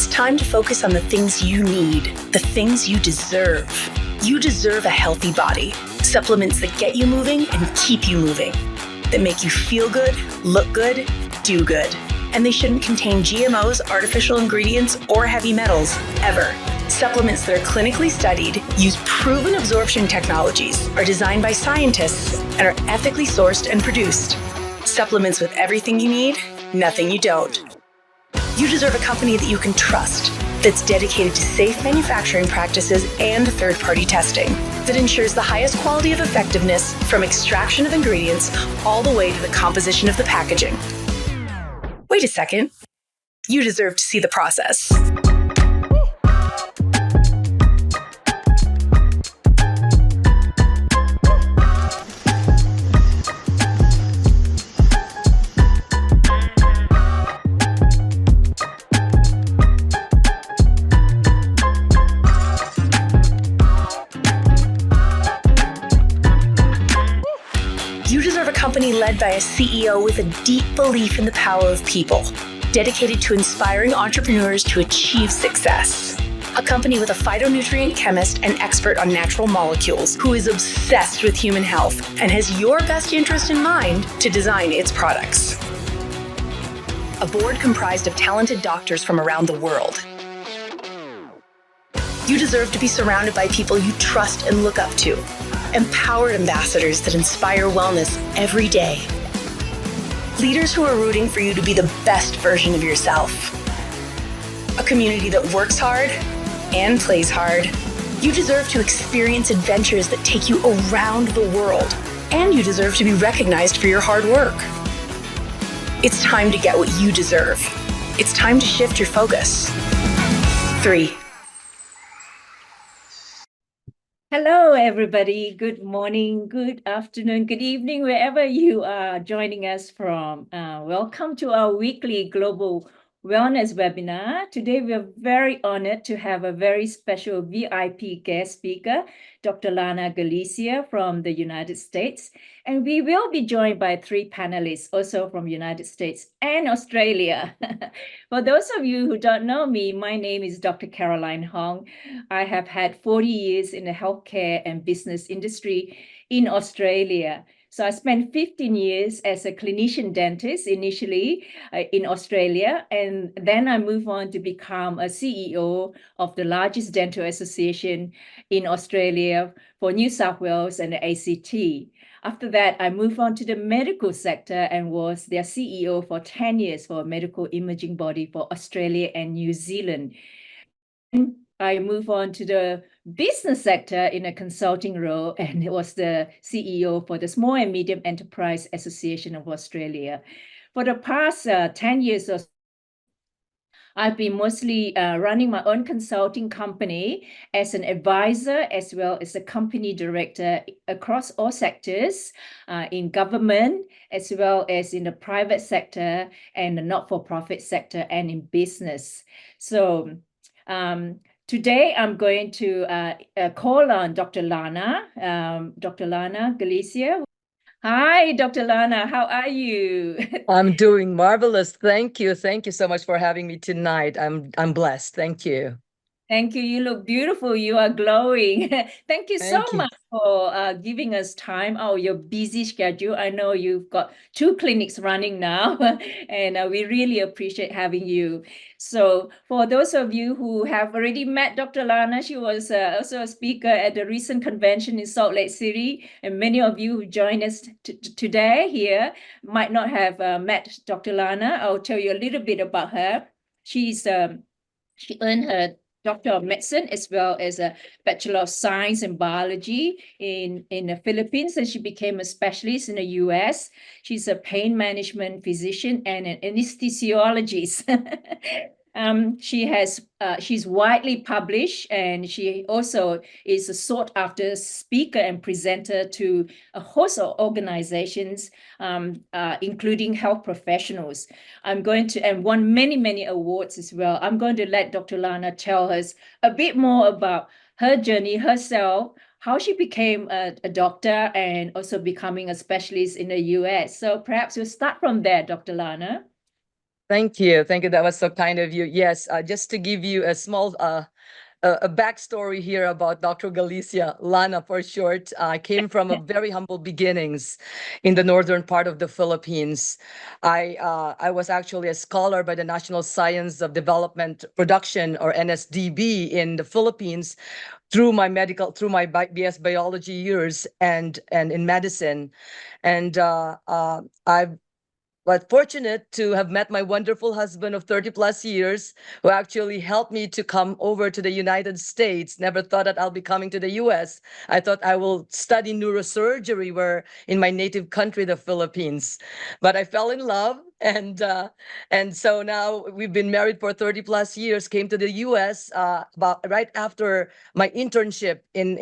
It's time to focus on the things you need, the things you deserve. You deserve a healthy body. Supplements that get you moving and keep you moving. That make you feel good, look good, do good. And they shouldn't contain GMOs, artificial ingredients, or heavy metals, ever. Supplements that are clinically studied, use proven absorption technologies, are designed by scientists, and are ethically sourced and produced. Supplements with everything you need, nothing you don't. You deserve a company that you can trust, that's dedicated to safe manufacturing practices and third-party testing, that ensures the highest quality of effectiveness from extraction of ingredients all the way to the composition of the packaging. Wait a second. You deserve to see the process. Company led by a CEO with a deep belief in the power of people, dedicated to inspiring entrepreneurs to achieve success. A company with a phytonutrient chemist and expert on natural molecules who is obsessed with human health and has your best interest in mind to design its products. A board comprised of talented doctors from around the world. You deserve to be surrounded by people you trust and look up to. Empowered ambassadors that inspire wellness every day. Leaders who are rooting for you to be the best version of yourself. A community that works hard and plays hard. You deserve to experience adventures that take you around the world, and you deserve to be recognized for your hard work. It's time to get what you deserve. It's time to shift your focus. 3. Hello, everybody. Good morning, good afternoon, good evening, wherever you are joining us from. Welcome to our weekly Global Wellness webinar. Today, we are very honored to have a very special VIP guest speaker, Dr. Lana Galicia from the United States. And we will be joined by 3 panelists, also from United States and Australia. For those of you who don't know me, my name is Dr. Caroline Hong. I have had 40 years in the healthcare and business industry in Australia. So I spent 15 years as a clinician dentist initially in Australia, and then I moved on to become a CEO of the largest dental association in Australia for New South Wales and the ACT. After that, I moved on to the medical sector and was their CEO for 10 years for a medical imaging body for Australia and New Zealand. I moved on to the business sector in a consulting role and was the CEO for the Small and Medium Enterprise Association of Australia. For the past 10 years or so, I've been mostly running my own consulting company as an advisor as well as a company director across all sectors in government as well as in the private sector and the not-for-profit sector and in business. So today, I'm going to call on Dr. Lana Galicia. Hi, Dr. Lana, how are you? I'm doing marvelous. Thank you. Thank you so much for having me tonight. I'm blessed. Thank you. Thank you. You look beautiful. You are glowing. Thank you so much for giving us time out of your busy schedule. I know you've got 2 clinics running now, and we really appreciate having you. So for those of you who have already met Dr. Lana, she was also a speaker at the recent convention in Salt Lake City, and many of you who joined us today here might not have met Dr. Lana. I'll tell you a little bit about her. She earned her Doctor of Medicine as well as a Bachelor of Science in Biology in the Philippines, and she became a specialist in the US. She's a pain management physician and an anesthesiologist. She's widely published, and she also is a sought-after speaker and presenter to a host of organizations, including health professionals. And won many awards as well. I'm going to let Dr. Lana tell us a bit more about her journey herself, how she became a doctor, and also becoming a specialist in the US. So perhaps we'll start from there, Dr. Lana. Thank you. Thank you. That was so kind of you. Yes, just to give you a small a backstory here about Dr. Galicia, Lana for short. I came from a very humble beginnings in the northern part of the Philippines. I was actually a scholar by the National Science of Development Production, or NSDB, in the Philippines through my BS biology years and in medicine, and I've but fortunate to have met my wonderful husband of 30 plus years, who actually helped me to come over to the United States. Never thought that I'll be coming to the US. I thought I will study neurosurgery where in my native country, the Philippines. But I fell in love, and so now we've been married for 30 plus years, came to the US about right after my internship in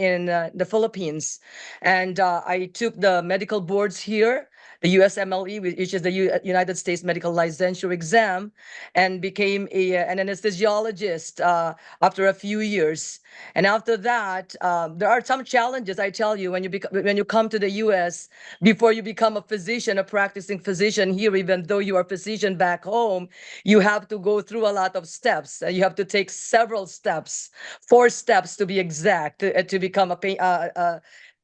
the Philippines. And I took the medical boards here, the USMLE, which is the United States Medical Licensure exam, and became an anesthesiologist after a few years. And after that, there are some challenges, I tell you, when you come to the US, before you become a physician, a practicing physician here, even though you are a physician back home, you have to go through a lot of steps. You have to take several steps, 4 steps to be exact, to become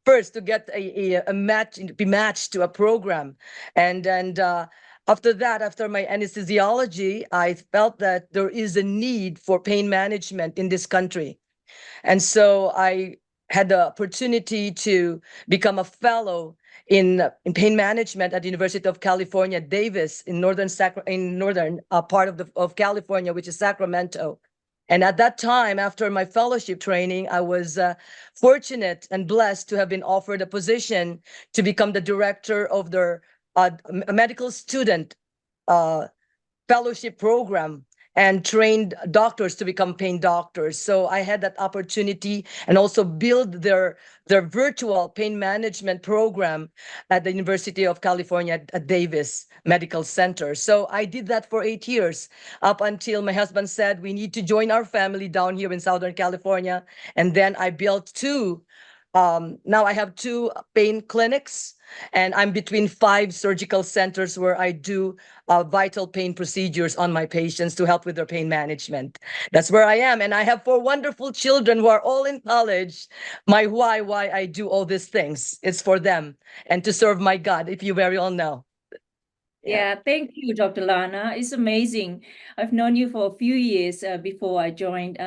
first to get a match, be matched to a program. And after that, after my anesthesiology, I felt that there is a need for pain management in this country. And so I had the opportunity to become a fellow in pain management at the University of California, Davis, in northern part of California, which is Sacramento. And at that time, after my fellowship training, I was fortunate and blessed to have been offered a position to become the director of their medical student fellowship program and trained doctors to become pain doctors. So I had that opportunity, and also build their virtual pain management program at the University of California at Davis Medical Center. So I did that for 8 years, up until my husband said we need to join our family down here in Southern California. And then I built now I have 2 pain clinics, and I'm between 5 surgical centers where I do vital pain procedures on my patients to help with their pain management. That's where I am. And I have 4 wonderful children who are all in college. My why I do all these things, it's for them and to serve my God, if you very well know. Yeah, thank you, Dr. Lana. It's amazing. I've known you for a few years before I joined,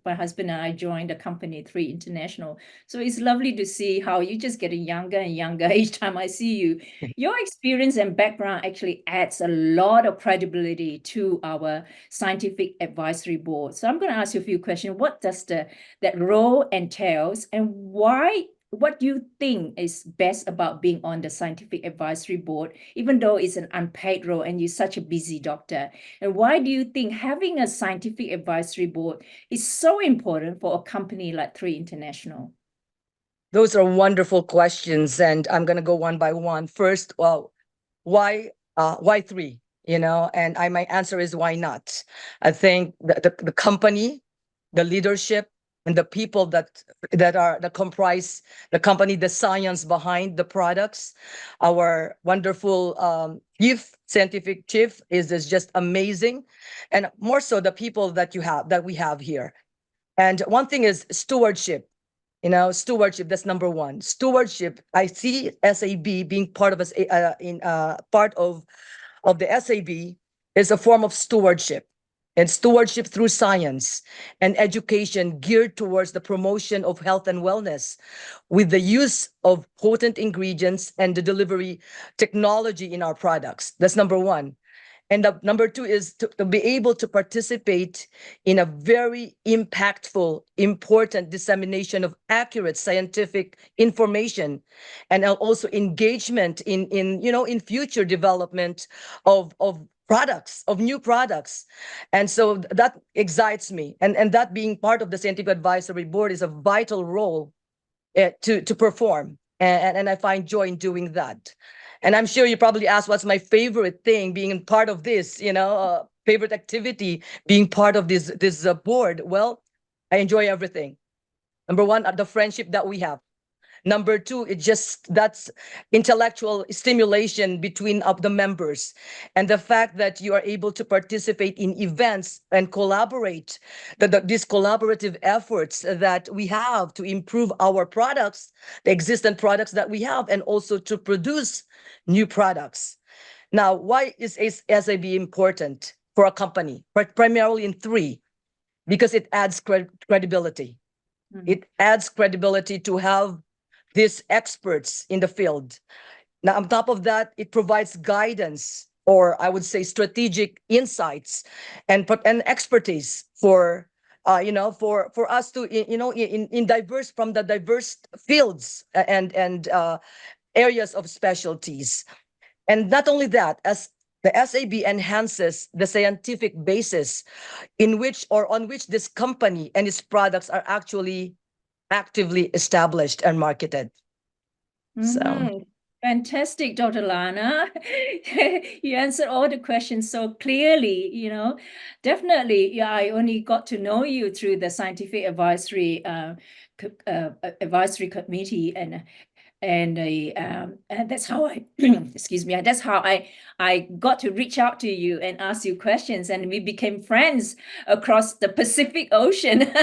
my husband and I joined the company 3 International. So it's lovely to see how you just getting younger and younger each time I see you. Your experience and background actually adds a lot of credibility to our scientific advisory board. So I'm going to ask you a few questions. What does that role entails, and why? What do you think is best about being on the scientific advisory board, even though it's an unpaid role and you're such a busy doctor? And why do you think having a scientific advisory board is so important for a company like 3 International? Those are wonderful questions, and I'm going to go one by one. First, well, why 3? And my answer is why not. I think the company, the leadership, and the people that comprise the company, the science behind the products, our wonderful scientific chief is just amazing, and more so the people that we have here. And one thing is stewardship. Stewardship, that's number one. Stewardship, I see SAB being part of part of the SAB is a form of stewardship, and stewardship through science and education geared towards the promotion of health and wellness with the use of potent ingredients and the delivery technology in our products. That's number one. And number 2 is to be able to participate in a very impactful, important dissemination of accurate scientific information, and also engagement in future development of products, of new products. And so that excites me. And that being part of the scientific advisory board is a vital role to perform. And I find joy in doing that. And I'm sure you probably asked what's my favorite thing being part of this, favorite activity being part of this board. Well, I enjoy everything. Number one, the friendship that we have. Number two, that's intellectual stimulation between of the members, and the fact that you are able to participate in events and collaborate, these collaborative efforts that we have to improve our products, the existing products that we have, and also to produce new products. Now, why is SAB important for a company? Primarily in three, because it adds credibility. It adds credibility to have these experts in the field. Now, on top of that, it provides guidance, or I would say strategic insights and expertise for for us to in diverse from the diverse fields and areas of specialties. And not only that, as the SAB enhances the scientific basis in which or on which this company and its products are actually actively established and marketed. So Fantastic, Dr. Lana. You answered all the questions so clearly, Definitely, yeah, I only got to know you through the scientific advisory advisory committee, and that's how I excuse me, that's how I got to reach out to you and ask you questions, and we became friends across the Pacific Ocean.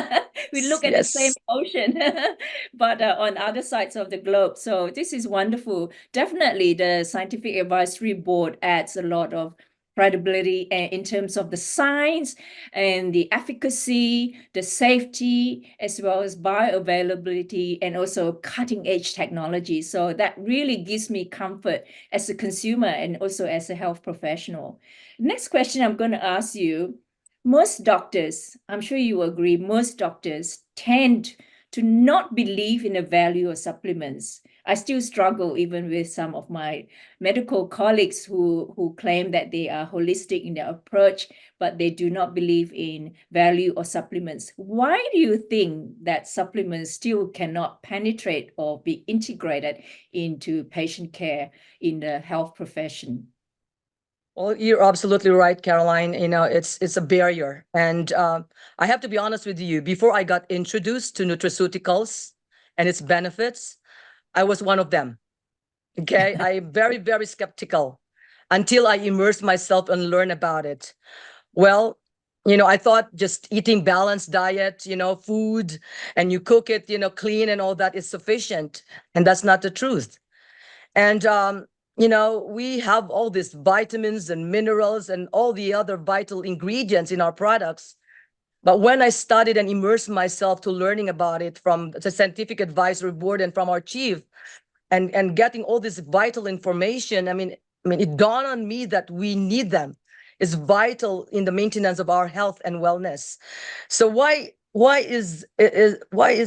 We look at the same ocean, but on other sides of the globe. So this is wonderful. Definitely the scientific advisory board adds a lot of credibility in terms of the science and the efficacy, the safety, as well as bioavailability, and also cutting edge technology. So that really gives me comfort as a consumer and also as a health professional. Next question I'm going to ask you, most doctors, I'm sure you agree, most doctors tend to not believe in the value of supplements. I still struggle even with some of my medical colleagues who claim that they are holistic in their approach, but they do not believe in value or supplements. Why do you think that supplements still cannot penetrate or be integrated into patient care in the health profession? Well, you're absolutely right, Caroline. It's a barrier. And I have to be honest with you, before I got introduced to nutraceuticals and its benefits, I was one of them. Okay, I'm very, very skeptical until I immerse myself and learn about it. Well, I thought just eating balanced diet, food, and you cook it, clean and all that is sufficient. And that's not the truth. And, we have all these vitamins and minerals and all the other vital ingredients in our products. But when I studied and immersed myself to learning about it from the scientific advisory board and from our chief, and getting all this vital information, I mean, it dawned on me that we need them. It's vital in the maintenance of our health and wellness. So why is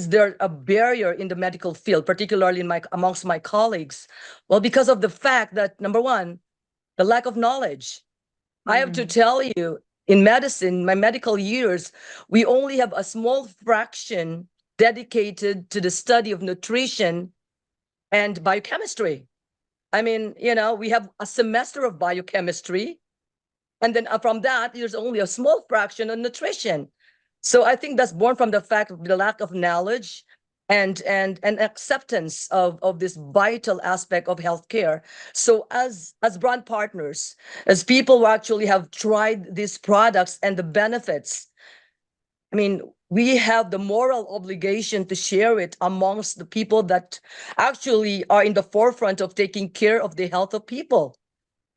there a barrier in the medical field, particularly amongst my colleagues? Well, because of the fact that, number one, the lack of knowledge. I have to tell you, in medicine, my medical years, we only have a small fraction dedicated to the study of nutrition and biochemistry. I mean, we have a semester of biochemistry, and then from that, there's only a small fraction on nutrition. So I think that's born from the fact of the lack of knowledge and acceptance of this vital aspect of healthcare. So as brand partners, as people who actually have tried these products and the benefits, I mean, we have the moral obligation to share it amongst the people that actually are in the forefront of taking care of the health of people.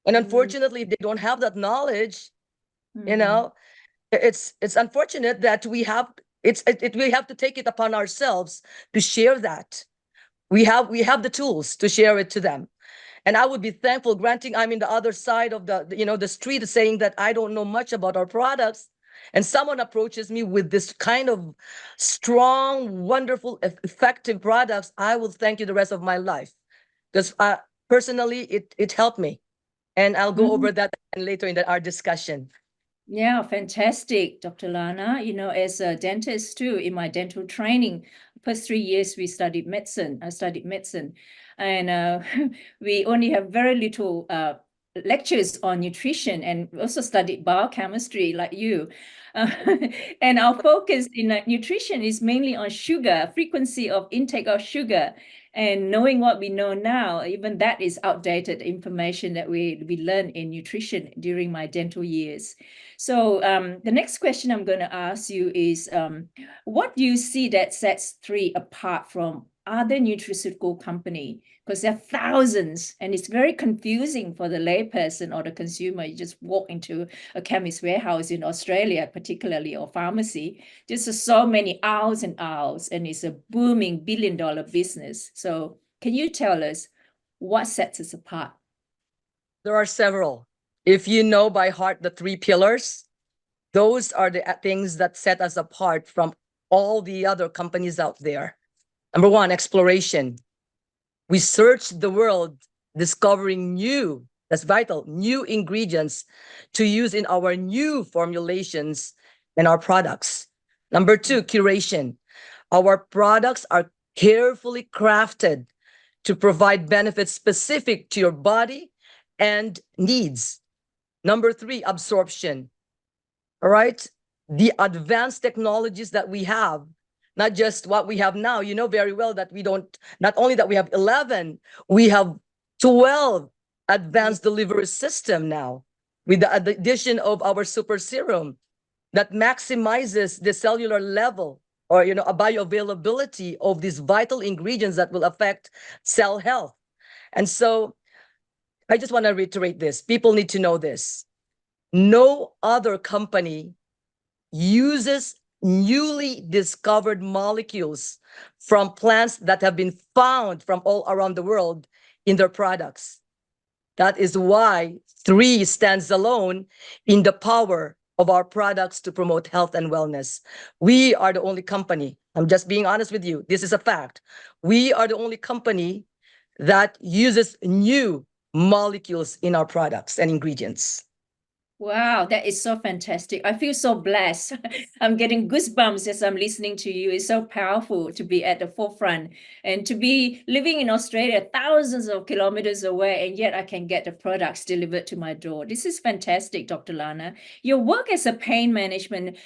And unfortunately, if they don't have that knowledge, it's unfortunate that we have to take it upon ourselves to share that. We have the tools to share it to them. And I would be thankful, granting I'm in the other side of the street, saying that I don't know much about our products, and someone approaches me with this kind of strong, wonderful, effective products, I will thank you the rest of my life. Because personally, it helped me. And I'll go over that later in our discussion. Yeah, fantastic, Dr. Lana. As a dentist too, in my dental training, first 3 years we studied medicine. I studied medicine, and we only have very little lectures on nutrition, and we also studied biochemistry like you. And our focus in nutrition is mainly on sugar, frequency of intake of sugar, And knowing what we know now, even that is outdated information that we learned in nutrition during my dental years. So the next question I'm going to ask you is, what do you see that sets 3 apart from other nutraceutical company? Because there are thousands, and it's very confusing for the layperson or the consumer. You just walk into a chemist warehouse in Australia, particularly, or pharmacy. There's so many aisles and aisles, and it's a booming billion-dollar business. So can you tell us what sets us apart? There are several. If you know by heart the 3 pillars, those are the things that set us apart from all the other companies out there. Number 1, exploration. We search the world, discovering new, that's vital, new ingredients to use in our new formulations and our products. Number 2, curation. Our products are carefully crafted to provide benefits specific to your body and needs. Number 3, absorption. All right? The advanced technologies that we have, not just what we have now. You know very well that we don't, not only that we have 11, we have 12 advanced delivery system now, with the addition of our super serum that maximizes the cellular level, or a bioavailability of these vital ingredients that will affect cell health. And so I just want to reiterate this. People need to know this. No other company uses newly discovered molecules from plants that have been found from all around the world in their products. That is why 3 stands alone in the power of our products to promote health and wellness. We are the only company, I'm just being honest with you, this is a fact. We are the only company that uses new molecules in our products and ingredients. Wow, that is so fantastic. I feel so blessed. I'm getting goosebumps as I'm listening to you. It's so powerful to be at the forefront and to be living in Australia, thousands of kilometers away, and yet I can get the products delivered to my door. This is fantastic, Dr. Lana. Your work as a pain management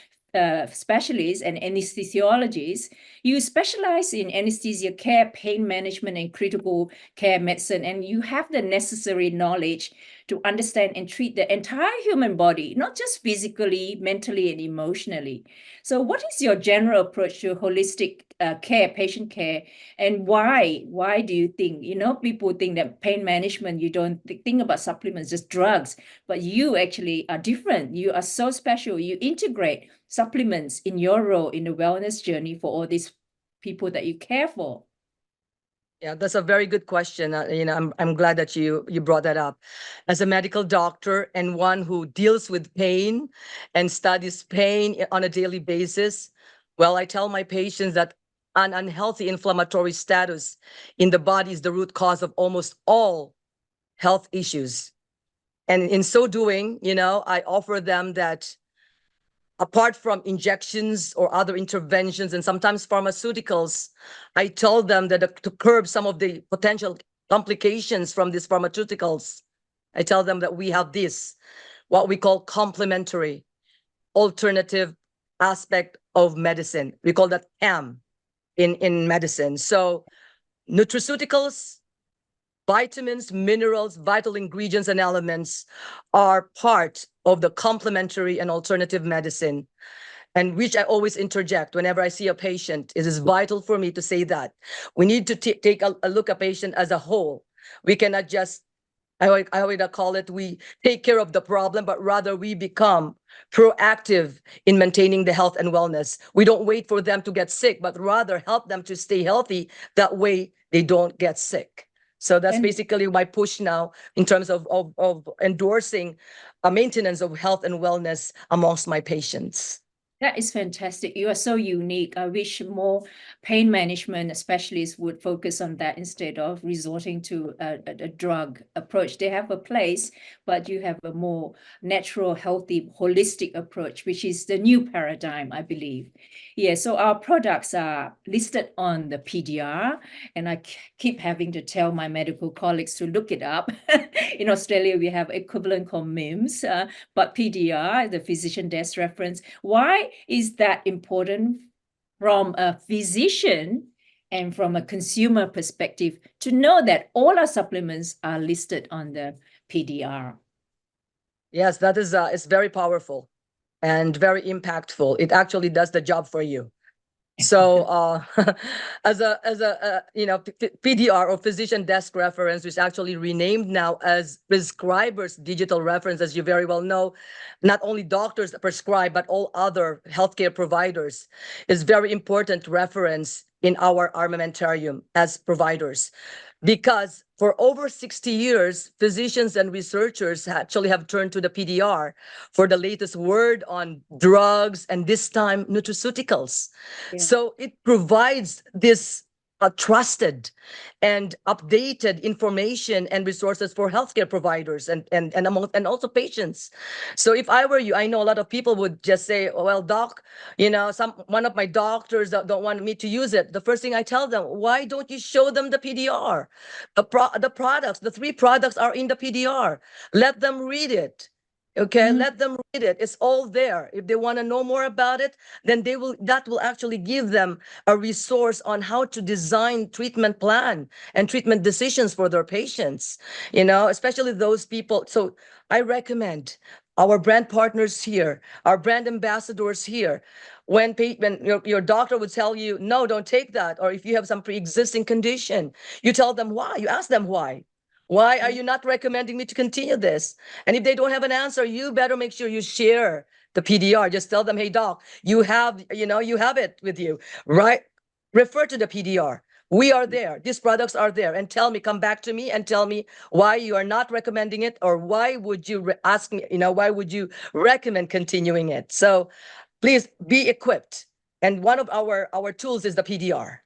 specialist and anesthesiologist, you specialize in anesthesia care, pain management, and critical care medicine, and you have the necessary knowledge to understand and treat the entire human body, not just physically, mentally, and emotionally. So what is your general approach to holistic care, patient care, and why? Why do you think, people think that pain management, you don't think about supplements, just drugs, but you actually are different. You are so special. You integrate supplements in your role in the wellness journey for all these people that you care for. Yeah, that's a very good question. I'm glad that you brought that up. As a medical doctor and one who deals with pain and studies pain on a daily basis, well, I tell my patients that an unhealthy inflammatory status in the body is the root cause of almost all health issues. And in so doing, I offer them that apart from injections or other interventions and sometimes pharmaceuticals, I told them that to curb some of the potential complications from these pharmaceuticals, I tell them that we have this, what we call complementary alternative aspect of medicine. We call that AM in medicine. So nutraceuticals, vitamins, minerals, vital ingredients, and elements are part of the complementary and alternative medicine, and which I always interject whenever I see a patient. It is vital for me to say that we need to take a look at a patient as a whole. We cannot just, I would call it, we take care of the problem, but rather we become proactive in maintaining the health and wellness. We don't wait for them to get sick, but rather help them to stay healthy. That way they don't get sick. So that's basically my push now in terms of endorsing a maintenance of health and wellness amongst my patients. That is fantastic. You are so unique. I wish more pain management specialists would focus on that instead of resorting to a drug approach. They have a place, but you have a more natural, healthy, holistic approach, which is the new paradigm, I believe. Yeah, so our products are listed on the PDR, and I keep having to tell my medical colleagues to look it up. In Australia, we have equivalent called MIMS, but PDR, the physician desk reference. Why is that important from a physician and from a consumer perspective to know that all our supplements are listed on the PDR. Yes, that is it's very powerful and very impactful. It actually does the job for you. So as a PDR or physician desk reference, which is actually renamed now as prescribers digital reference, as you very well know, not only doctors that prescribe but all other healthcare providers, is very important reference in our armamentarium as providers. Because for over 60 years, physicians and researchers actually have turned to the PDR for the latest word on drugs and this time nutraceuticals. Yeah. So it provides this trusted and updated information and resources for healthcare providers and also patients. So if I were you, I know a lot of people would just say, oh, well, doc, one of my doctors don't want me to use it. The first thing I tell them, why don't you show them the PDR? The products, the 3 products are in the PDR. Let them read it. Okay, let them read it. It's all there. If they want to know more about it, then that will actually give them a resource on how to design treatment plan and treatment decisions for their patients, especially those people. So I recommend our brand partners here, our brand ambassadors here, when your doctor would tell you, no, don't take that, or if you have some pre-existing condition, you tell them why, you ask them why. Why are you not recommending me to continue this? And if they don't have an answer, you better make sure you share the PDR. Just tell them, hey, doc, you have it with you, right? Refer to the PDR. We are there. These products are there. And come back to me and tell me why you are not recommending it, or why would you ask me, why would you recommend continuing it? So please be equipped. And one of our tools is the PDR.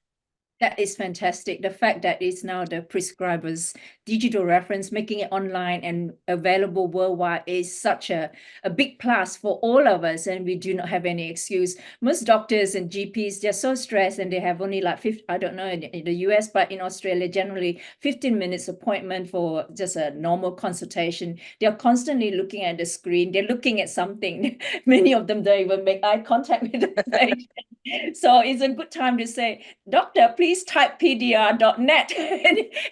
That is fantastic. The fact that it's now the prescriber's digital reference, making it online and available worldwide is such a big plus for all of us, and we do not have any excuse. Most doctors and GPs, they're so stressed and they have only like 50, I don't know in the US, but in Australia, generally 15 minutes appointment for just a normal consultation. They're constantly looking at the screen. They're looking at something. Many of them don't even make eye contact with the patient. So it's a good time to say, doctor, please type pdr.net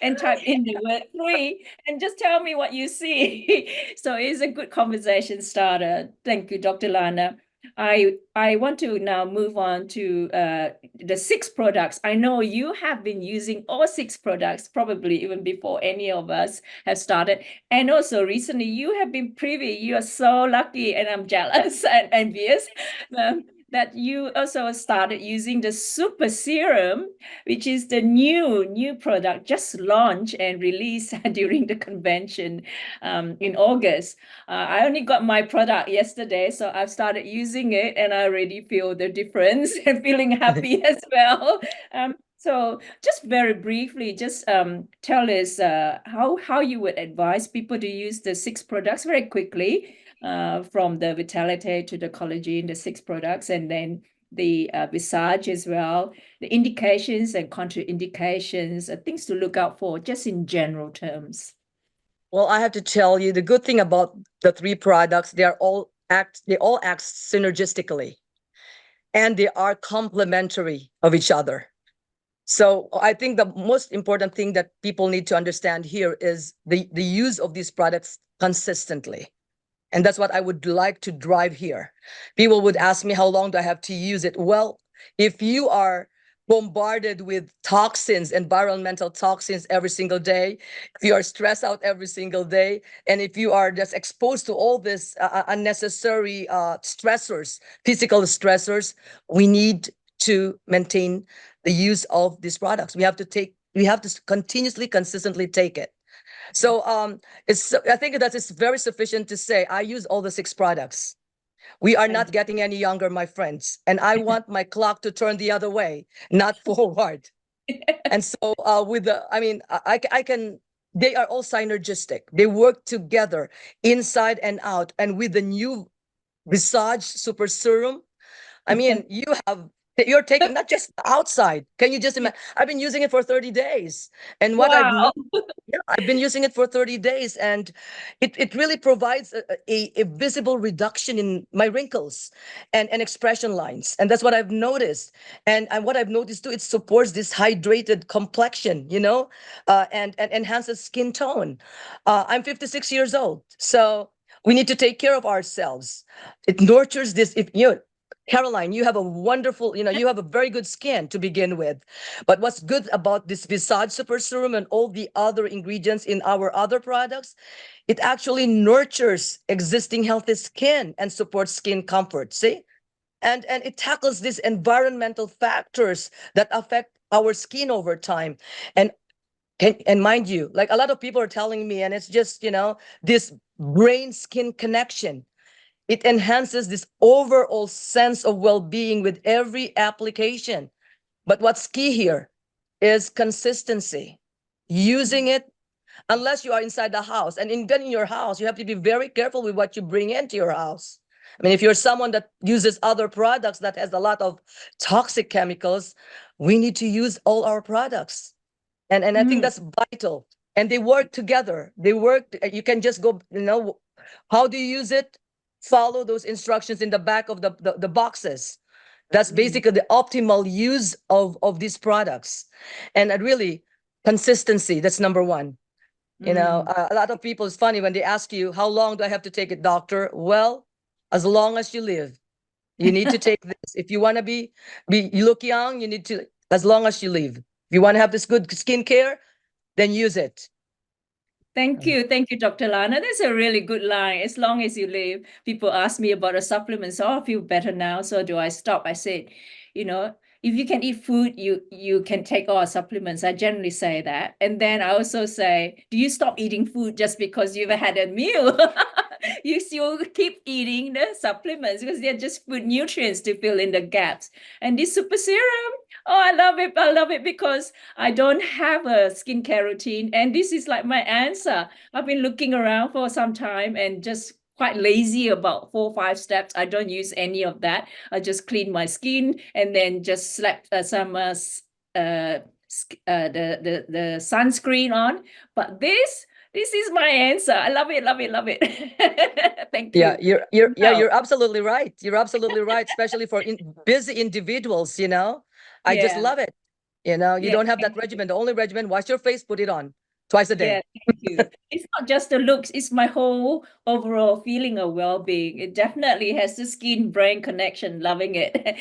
and type in the word free and just tell me what you see. So it's a good conversation starter. Thank you, Dr. Lana. I want to now move on to the 6 products. I know you have been using all 6 products, probably even before any of us have started. And also recently you have been privy. You are so lucky, and I'm jealous and envious. That you also started using the super serum, which is the new product just launched and released during the convention in August. I only got my product yesterday, so I've started using it and I already feel the difference and feeling happy as well. So just very briefly, just tell us how you would advise people to use the 6 products very quickly. From the vitality to the collagen, the 6 products, and then the Visage as well, the indications and contraindications, things to look out for, just in general terms. Well, I have to tell you, the good thing about the 3 products, they all act synergistically, and they are complementary of each other. So I think the most important thing that people need to understand here is the use of these products consistently. And that's what I would like to drive here. People would ask me, how long do I have to use it? Well, if you are bombarded with toxins, environmental toxins every single day, if you are stressed out every single day, and if you are just exposed to all this unnecessary stressors, physical stressors, we need to maintain the use of these products. We have to continuously, consistently take it. So I think that it's very sufficient to say I use all the 6 products. We are not getting any younger, my friends, and I want my clock to turn the other way, not forward. And so I can. They are all synergistic. They work together, inside and out. And with the new Visage Super Serum, I mean, you have You're taking not just outside. Can you just imagine? I've been using it for 30 days. And what I've Wow. yeah, I've been using it for 30 days, and it really provides a visible reduction in my wrinkles and expression lines. And that's what I've noticed. And what I've noticed too, it supports this hydrated complexion, and enhances skin tone. I'm 56 years old, so we need to take care of ourselves. It nurtures this. If you Caroline, you have a wonderful, you have a very good skin to begin with. But what's good about this Visage Super Serum and all the other ingredients in our other products, it actually nurtures existing healthy skin and supports skin comfort. See? And it tackles these environmental factors that affect our skin over time. And and mind you, like a lot of people are telling me, and it's just, this brain skin connection. It enhances this overall sense of well-being with every application. But what's key here is consistency. Using it unless you are inside the house. And in your house, you have to be very careful with what you bring into your house. I mean, if you're someone that uses other products that has a lot of toxic chemicals, we need to use all our products. And I think Mm. that's vital. And they work together. They work. You can just go, how do you use it? Follow those instructions in the back of the boxes. That's basically the optimal use of these products. And really, consistency, that's number one. Mm. A lot of people, it's funny when they ask you, how long do I have to take it, doctor? Well, as long as you live. You need to take this. If you want to you look young, you need to, as long as you live. If you want to have this good skincare, then use it. Thank you. Thank you, Dr. Lana. That's a really good line. As long as you live, people ask me about a supplement. So I feel better now. So do I stop? I said, if you can eat food, you can take all supplements. I generally say that. And then I also say, do you stop eating food just because you've had a meal? You still keep eating the supplements because they're just food nutrients to fill in the gaps. And this super serum, oh, I love it. I love it because I don't have a skincare routine. And this is like my answer. I've been looking around for some time and just quite lazy about 4 or 5 steps. I don't use any of that. I just clean my skin and then just slap some the sunscreen on. But this is my answer. I love it, love it, love it. Thank Yeah, you. Now, you're absolutely right. You're absolutely right, especially for busy individuals, I just yeah, love it. You yeah. don't have that regimen. The only regimen, wash your face, put it on twice a Yeah, day. thank you. It's not just the looks, it's my whole overall feeling of well-being. It definitely has the skin-brain connection, loving it.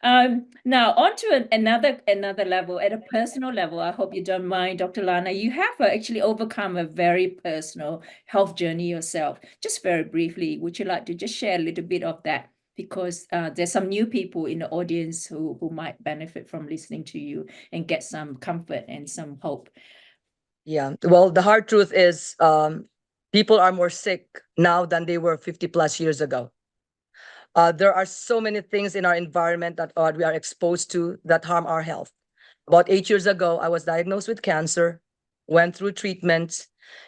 Now on to another level, at a personal level, I hope you don't mind, Dr. Lana. You have actually overcome a very personal health journey yourself. Just very briefly, would you like to just share a little bit of that? Because there's some new people in the audience who might benefit from listening to you and get some comfort and some hope. Yeah. Well, the hard truth is, people are more sick now than they were 50 plus years ago. There are so many things in our environment that we are exposed to that harm our health. About 8 years ago, I was diagnosed with cancer, went through treatment,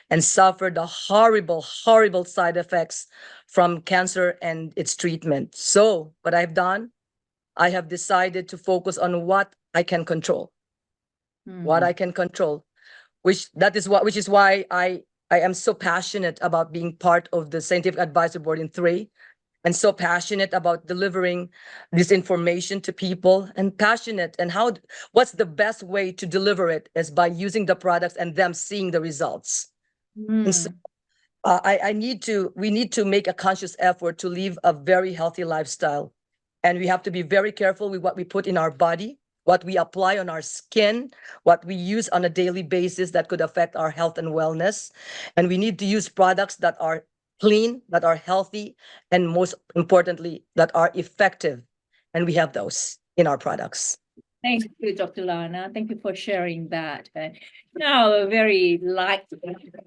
and suffered the horrible, horrible side effects from cancer and its treatment. So, what I've done, I have decided to focus on what I can control. What I can control, which is why I am so passionate about being part of the Scientific Advisory Board in 3, and so passionate about delivering this information to people, and passionate and what's the best way to deliver it is by using the products and them seeing the results. And so we need to make a conscious effort to live a very healthy lifestyle. And we have to be very careful with what we put in our body, what we apply on our skin, what we use on a daily basis that could affect our health and wellness. And we need to use products that are clean, that are healthy, and most importantly, that are effective. And we have those in our products. Thank you, Dr. Lana. Thank you for sharing that. Now, a very light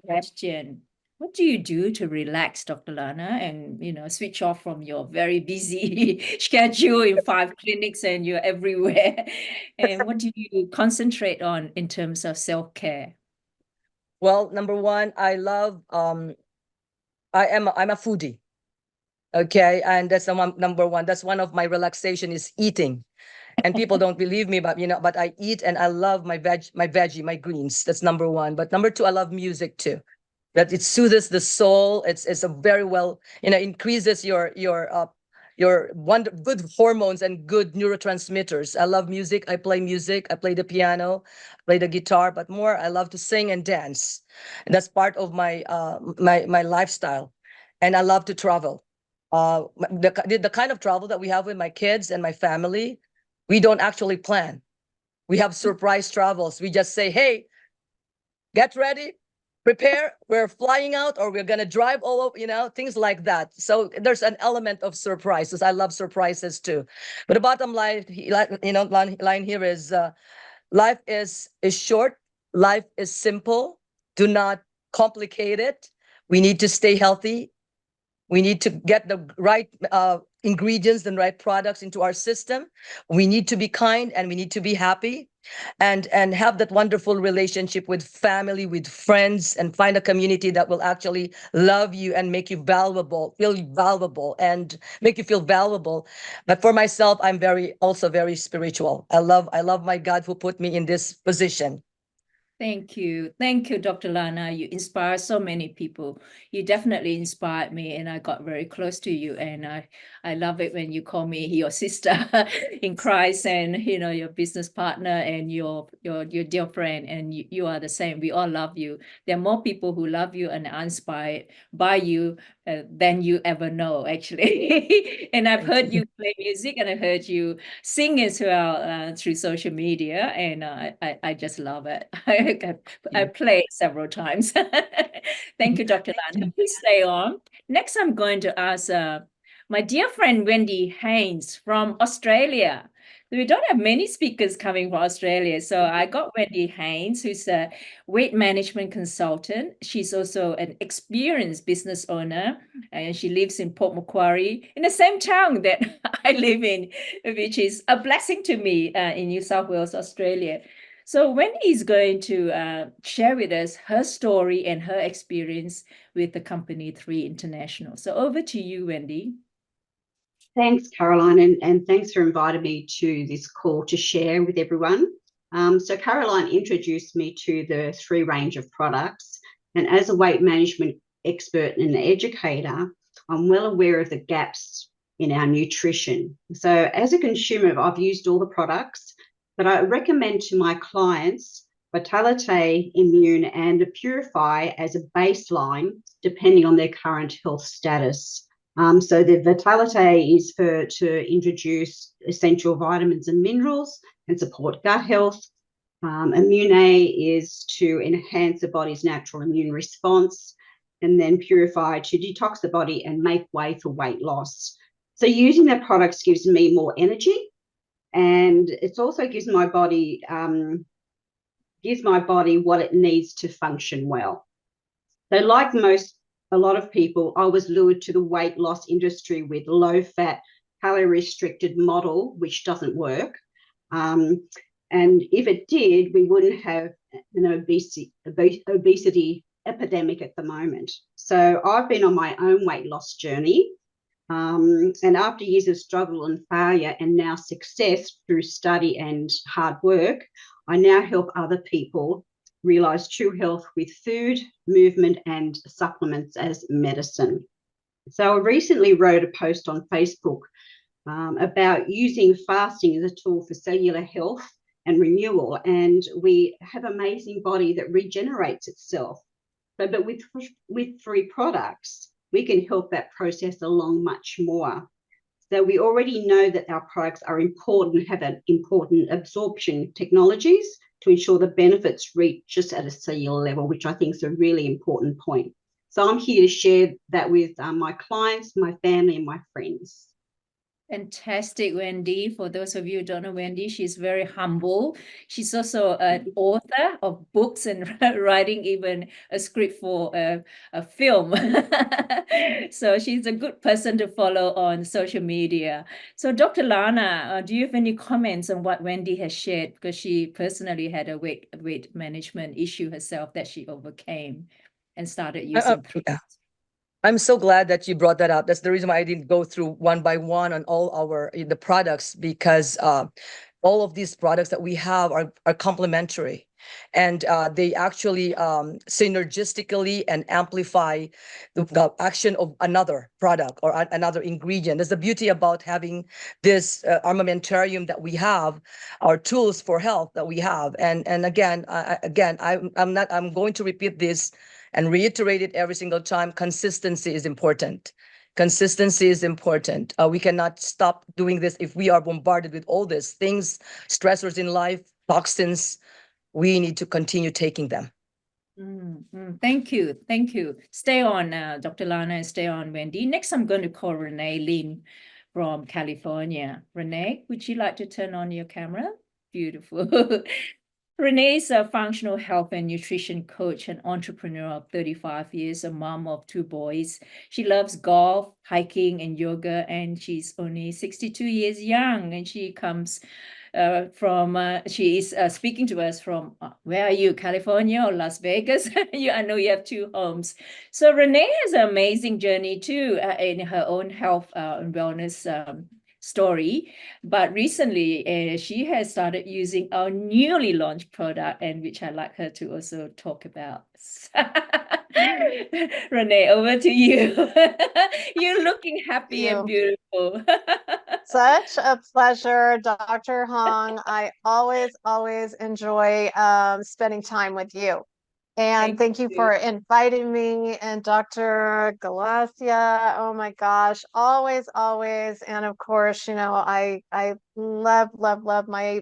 question. What do you do to relax, Dr. Lana, and switch off from your very busy schedule in 5 clinics and you're everywhere? And what do you concentrate on in terms of self-care? Well, number one, I'm a foodie. Okay, and that's number one. That's one of my relaxation is eating. And people don't believe me, but but I eat and I love my veggie, my greens. That's number one. But number two, I love music too. That it soothes the soul. It's a very well, increases your good hormones and good neurotransmitters. I love music. I play music. I play the piano, play the guitar, but more I love to sing and dance. And that's part of my lifestyle. And I love to travel. The kind of travel that we have with my kids and my family, we don't actually plan. We have surprise travels. We just say, hey, get ready, prepare, we're flying out, or we're going to drive all over, things like that. So there's an element of surprises. I love surprises too. But the bottom line, line here is life is short. Life is simple. Do not complicate it. We need to stay healthy. We need to get the right ingredients and right products into our system. We need to be kind and we need to be happy and have that wonderful relationship with family, with friends, and find a community that will actually love you and make you valuable, feel valuable and make you feel valuable. But for myself, I'm also very spiritual. I love my God who put me in this position. Thank you. Thank you, Dr. Lana. You inspire so many people. You definitely inspired me, and I got very close to you. And I love it when you call me your sister in Christ, and your business partner and your dear friend, and you are the same. We all love you. There are more people who love you and are inspired by you than you ever know, actually. And I've heard you play music, and I heard you sing as well through social media, and I just love it. I played several times. Thank you, Dr. Lana. Please stay on. Next, I'm going to ask my dear friend Wendy Haynes from Australia. We don't have many speakers coming from Australia, so I got Wendy Haynes, who's a weight management consultant. She's also an experienced business owner, and she lives in Port Macquarie, in the same town that I live in, which is a blessing to me in New South Wales, Australia. So Wendy is going to share with us her story and her experience with the company 3 International. So over to you, Wendy. Thanks, Caroline, and thanks for inviting me to this call to share with everyone. So Caroline introduced me to the 3 range of products, and as a weight management expert and educator, I'm well aware of the gaps in our nutrition. So as a consumer, I've used all the products, but I recommend to my clients Vitality, Immune, and Purify as a baseline, depending on their current health status. So the Vitality is to introduce essential vitamins and minerals and support gut health. Immune is to enhance the body's natural immune response, and then Purify to detox the body and make way for weight loss. So using the products gives me more energy, and it also gives my body what it needs to function well. So like a lot of people, I was lured to the weight loss industry with low-fat, calorie-restricted model, which doesn't work. And if it did, we wouldn't have an obesity epidemic at the moment. So I've been on my own weight loss journey. And after years of struggle and failure and now success through study and hard work, I now help other people realize true health with food, movement, and supplements as medicine. So I recently wrote a post on Facebook about using fasting as a tool for cellular health and renewal, and we have an amazing body that regenerates itself. But with 3 products, we can help that process along much more. So we already know that our products are important, have an important absorption technologies to ensure the benefits reach just at a cellular level, which I think is a really important point. So I'm here to share that with my clients, my family, and my friends. Fantastic, Wendy. For those of you who don't know Wendy, she's very humble. She's also an author of books and writing even a script for a film. So she's a good person to follow on social media. So Dr. Lana, do you have any comments on what Wendy has shared? Because she personally had a weight management issue herself that she overcame and started using 3. I'm so glad that you brought that up. That's the reason why I didn't go through one by one on all the products, because all of these products that we have are complementary, and they actually synergistically and amplify the action of another product or another ingredient. That's the beauty about having this armamentarium that we have, our tools for health that we have. And again, I'm going to repeat this and reiterate it every single time. Consistency is important. Consistency is important. We cannot stop doing this if we are bombarded with all these things, stressors in life, toxins. We need to continue taking them. Thank you. Thank you. Stay on, Dr. Lana, and stay on, Wendy. Next, I'm going to call Renee Lynn from California. Renee, would you like to turn on your camera? Beautiful. Renee is a functional health and nutrition coach and entrepreneur of 35 years, a mom of 2 boys. She loves golf, hiking, and yoga, and she's only 62 years young. And she comes she is speaking to us from, where are you, California or Las Vegas? I know you have 2 homes. So Renee has an amazing journey too in her own health and wellness story, but recently she has started using our newly launched product, and which I'd like her to also talk about. Renee, over to you. You're looking happy and beautiful. Such a pleasure, Dr. Hong. I always enjoy spending time with you. And thank you for inviting me, and Dr. Galicia. Oh my gosh, always. And of course, you know, I love my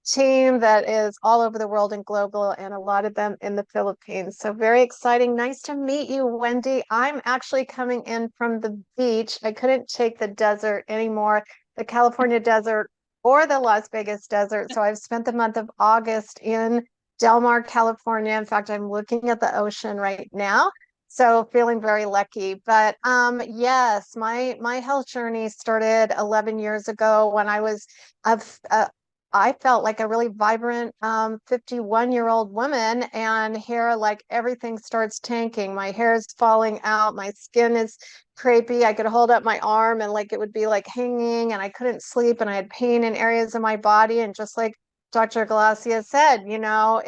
team that is all over the world and global, and a lot of them in the Philippines. So very exciting. Nice to meet you, Wendy. I'm actually coming in from the beach. I couldn't take the desert anymore, the California desert or the Las Vegas desert. So I've spent the month of August in Del Mar, California. In fact, I'm looking at the ocean right now. So feeling very lucky. But yes, my health journey started 11 years ago when I felt like a really vibrant 51-year-old woman, and hair, like everything starts tanking. My hair is falling out. My skin is crepey. I could hold up my arm and like it would be like hanging, and I couldn't sleep, and I had pain in areas of my body. And just like Dr. Galicia said, you know,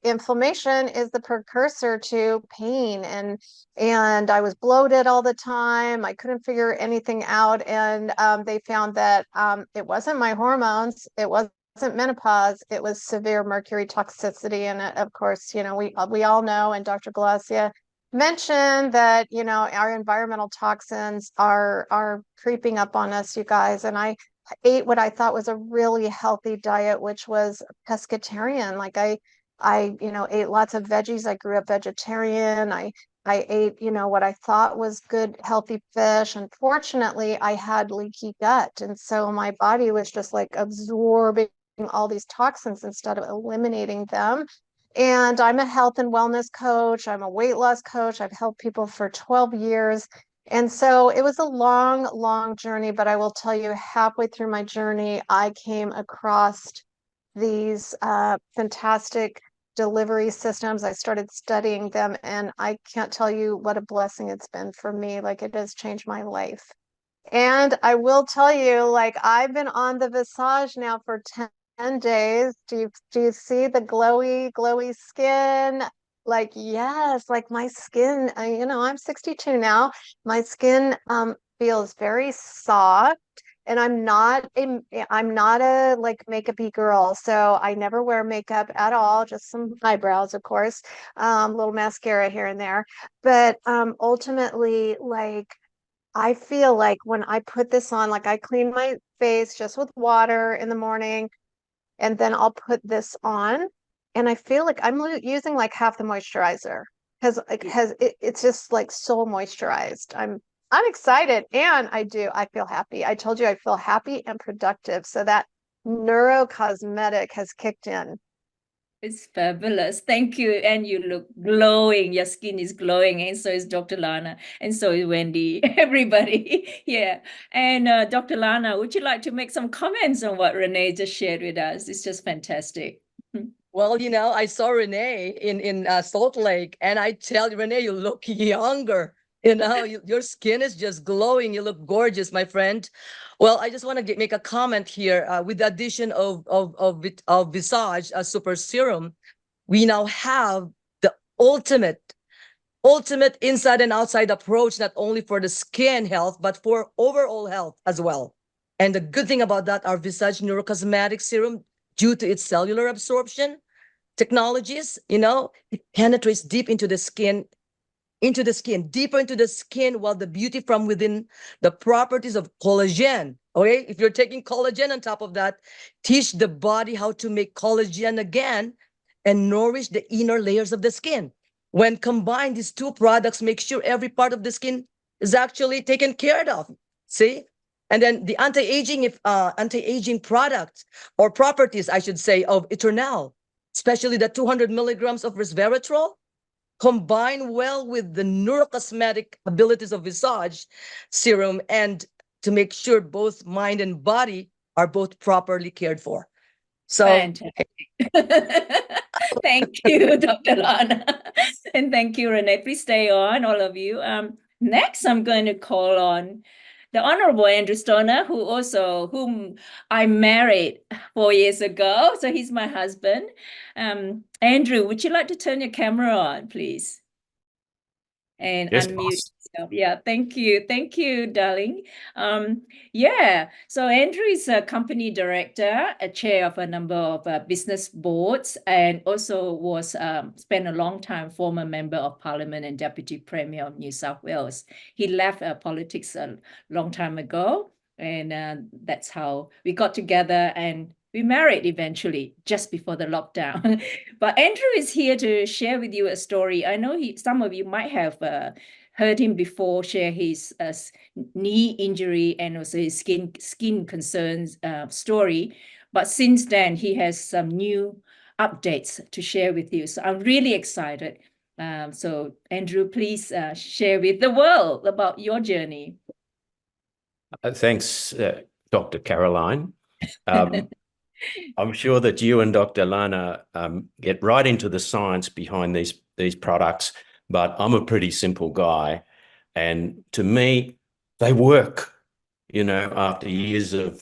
inflammation is the precursor to pain, and I was bloated all the time. I couldn't figure anything out, and they found that it wasn't my hormones, it wasn't menopause, it was severe mercury toxicity. And of course, you know, we all know, and Dr. Galicia mentioned that, you know, our environmental toxins are creeping up on us, you guys. And I ate what I thought was a really healthy diet, which was pescatarian. Like I you know, ate lots of veggies. I grew up vegetarian. I ate, you know, what I thought was good, healthy fish. Unfortunately, I had leaky gut. And so my body was just like absorbing all these toxins instead of eliminating them. And I'm a health and wellness coach. I'm a weight loss coach. I've helped people for 12 years. And so it was a long journey, but I will tell you, halfway through my journey, I came across these fantastic delivery systems. I started studying them, and I can't tell you what a blessing it's been for me. Like, it has changed my life. And I will tell you, like, I've been on the Visage now for 10 days. Do you see the glowy skin? Like, yes, like my skin, you know, I'm 62 now. My skin feels very soft, and I'm not a like makeup-y girl. So I never wear makeup at all, just some eyebrows, of course, little mascara here and there. But ultimately, like, I feel like when I put this on, like I clean my face just with water in the morning, and then I'll put this on, and I feel like I'm using like half the moisturizer, because it's just like so moisturized. I'm excited, and I feel happy. I told you I feel happy and productive. So that neurocosmetic has kicked in. It's fabulous. Thank you. And you look glowing. Your skin is glowing. And so is Dr. Lana. And so is Wendy. Everybody. Yeah. And Dr. Lana, would you like to make some comments on what Renee just shared with us? It's just fantastic. Well, I saw Renee in Salt Lake, and I tell you, Renee, you look younger. Your skin is just glowing. You look gorgeous, my friend. Well, I just want to make a comment here. With the addition of Visage Super Serum, we now have the ultimate inside and outside approach, not only for the skin health, but for overall health as well. And the good thing about that, our Visage Neurocosmetic Serum, due to its cellular absorption technologies, it penetrates deep into the skin, deeper into the skin, while the beauty from within, the properties of collagen. Okay, if you're taking collagen on top of that, teach the body how to make collagen again and nourish the inner layers of the skin. When combined, these two products make sure every part of the skin is actually taken care of. See? And then the anti-aging products or properties, I should say, of Eternal, especially the 200 milligrams of resveratrol, combine well with the neurocosmetic abilities of Visage Serum, and to make sure both mind and body are both properly cared for. So, fantastic. Thank you, Dr. Lana. And thank you, Renee. Please stay on, all of you. Next, I'm going to call on the Honorable Andrew Stoner, whom I married 4 years ago. So he's my husband. Andrew, would you like to turn your camera on, please? And Yes, unmute boss. yourself. Yeah, thank you, darling. Yeah, so Andrew is a company director, a chair of a number of business boards, and also was spent a long time former member of Parliament and Deputy Premier of New South Wales. He left politics a long time ago, and that's how we got together, and we married eventually, just before the lockdown. But Andrew is here to share with you a story. I know some of you might have heard him before share his knee injury and also his skin concerns story. But since then, he has some new updates to share with you. So I'm really excited. So Andrew, please share with the world about your journey. Thanks, Dr. Caroline. I'm sure that you and Dr. Lana get right into the science behind these products, but I'm a pretty simple guy. And to me, they work. After years of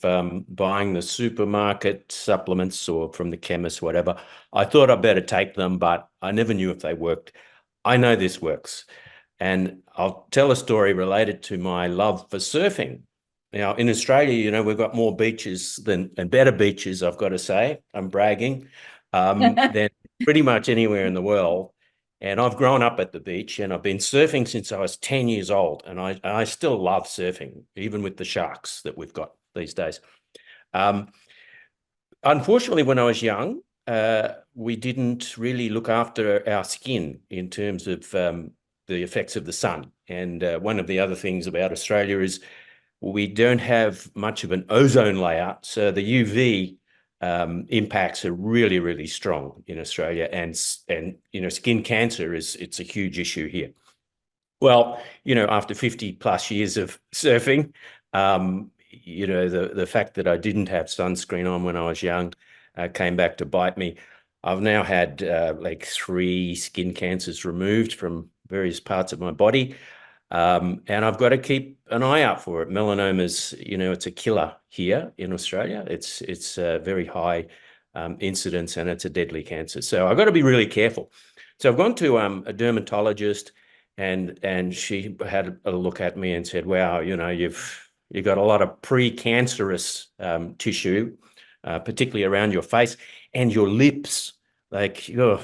buying the supermarket supplements or from the chemist, whatever, I thought I'd better take them, but I never knew if they worked. I know this works. And I'll tell a story related to my love for surfing. Now, in Australia, we've got more beaches and better beaches, I've got to say, I'm bragging, than pretty much anywhere in the world. And I've grown up at the beach, and I've been surfing since I was 10 years old. And I still love surfing, even with the sharks that we've got these days. Unfortunately, when I was young, we didn't really look after our skin in terms of the effects of the sun. And one of the other things about Australia is we don't have much of an ozone layer, so the UV impacts are really, really strong in Australia, and skin cancer it's a huge issue here. Well, after 50 plus years of surfing, the fact that I didn't have sunscreen on when I was young came back to bite me. I've now had like 3 skin cancers removed from various parts of my body. And I've got to keep an eye out for it. Melanoma's, it's a killer here in Australia. It's a very high incidence, and it's a deadly cancer. So I've got to be really careful. So I've gone to a dermatologist, and she had a look at me and said, "Wow, you've got a lot of precancerous tissue, particularly around your face and your lips." Like your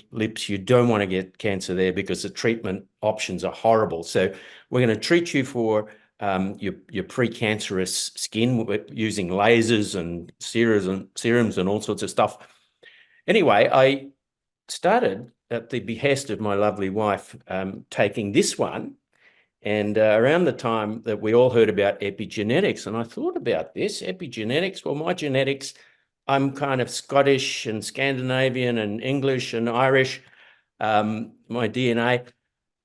lips, you don't want to get cancer there because the treatment options are horrible. So we're going to treat you for your precancerous skin using lasers and serums and all sorts of stuff. Anyway, I started at the behest of my lovely wife taking this one. And around the time that we all heard about epigenetics, and I thought about this, epigenetics, well, my genetics, I'm kind of Scottish and Scandinavian and English and Irish, my DNA,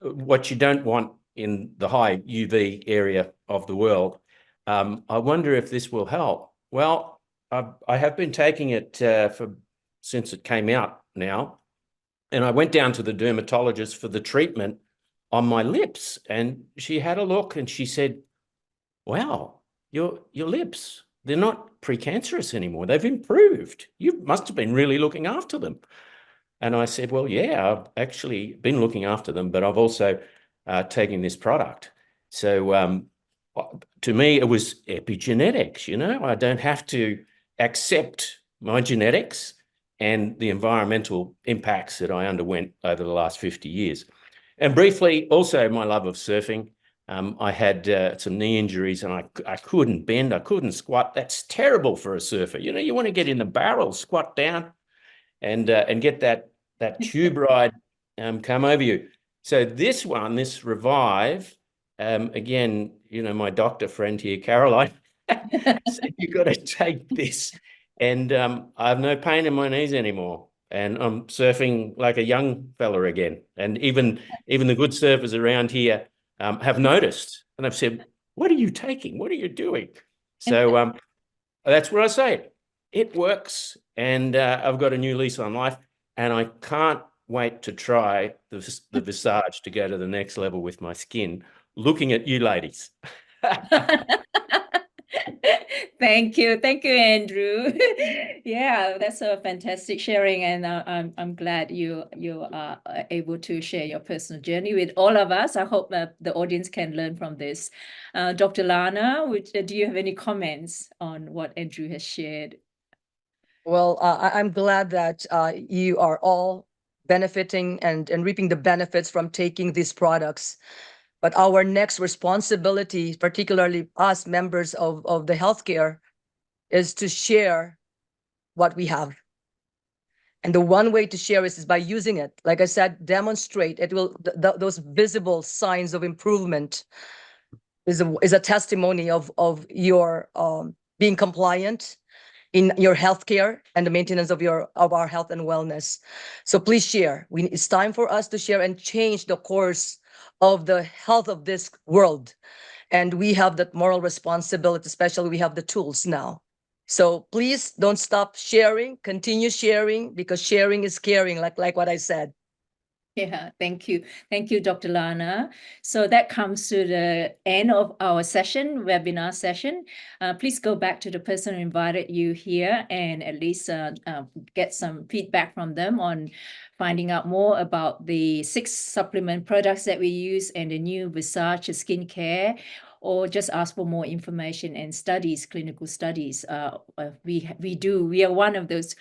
what you don't want in the high UV area of the world. I wonder if this will help. Well, I have been taking it since it came out now, and I went down to the dermatologist for the treatment on my lips. And she had a look and she said, wow, your lips, they're not precancerous anymore. They've improved. You must have been really looking after them. And I said, well, yeah, I've actually been looking after them, but I've also taken this product. So to me, it was epigenetics. You know, I don't have to accept my genetics and the environmental impacts that I underwent over the last 50 years. And briefly, also my love of surfing. I had some knee injuries and I couldn't bend, I couldn't squat. That's terrible for a surfer. You know, you want to get in the barrel, squat down and get that tube ride come over you. So this Revive, again, you know, my doctor friend here, Caroline, said you've got to take this. And I have no pain in my knees anymore. And I'm surfing like a young fella again. And even the good surfers around here have noticed. And they've said, what are you taking? What are you doing? So that's what I say. It works. And I've got a new lease on life. And I can't wait to try the Visage to go to the next level with my skin, looking at you ladies. Thank you, Andrew. Yeah, that's a fantastic sharing, and I'm glad you are able to share your personal journey with all of us. I hope that the audience can learn from this. Dr. Lana, do you have any comments on what Andrew has shared? Well, I'm glad that you are all benefiting and reaping the benefits from taking these products. But our next responsibility, particularly us members of the healthcare, is to share what we have. And the one way to share is by using it. Like I said, demonstrate. It will those visible signs of improvement is a testimony of your being compliant in your healthcare and the maintenance of our health and wellness. So please share. It's time for us to share and change the course of the health of this world. And we have that moral responsibility, especially we have the tools now. So please don't stop sharing, continue sharing, because sharing is caring, like what I said. Yeah, thank you. Thank you, Dr. Lana. So that comes to the end of our webinar session. Please go back to the person who invited you here and at least get some feedback from them on finding out more about the 6 supplement products that we use and the new Visage skincare, or just ask for more information and studies, clinical studies. We are one of those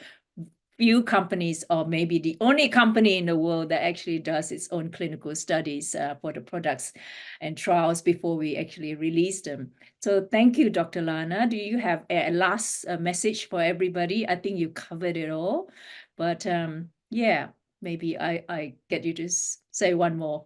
few companies, or maybe the only company in the world that actually does its own clinical studies for the products and trials before we actually release them. So thank you, Dr. Lana. Do you have a last message for everybody? I think you covered it all, but yeah, maybe I get you to say one more.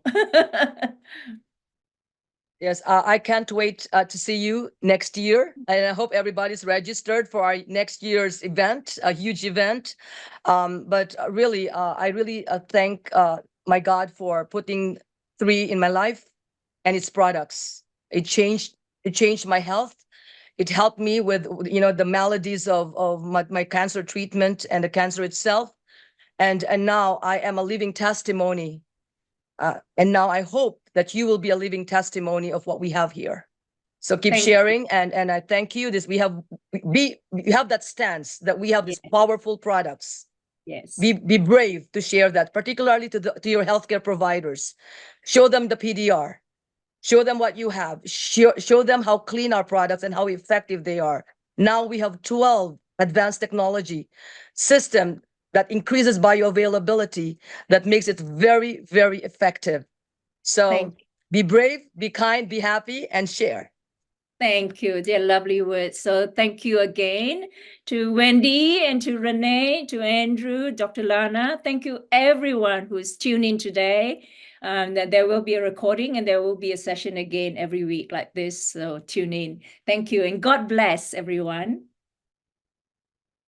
Yes, I can't wait to see you next year. And I hope everybody's registered for our next year's event, a huge event. But really, I really thank my God for putting 3 in my life and its products. It changed my health. It helped me with, you know, the maladies of my cancer treatment and the cancer itself. And now I am a living testimony. And now I hope that you will be a living testimony of what we have here. So keep sharing, and I thank you. We have that stance that we have these powerful products. Yes. Be brave to share that, particularly to your healthcare providers. Show them the PDR. Show them what you have. Show them how clean our products and how effective they are. Now we have 12 advanced technology system that increases bioavailability, that makes it very, very effective. So be brave, be kind, be happy, and share. Thank you. They're lovely words. So thank you again to Wendy and to Renee, to Andrew, Dr. Lana. Thank you everyone who's tuned in today. That there will be a recording and there will be a session again every week like this. So tune in. Thank you and God bless everyone.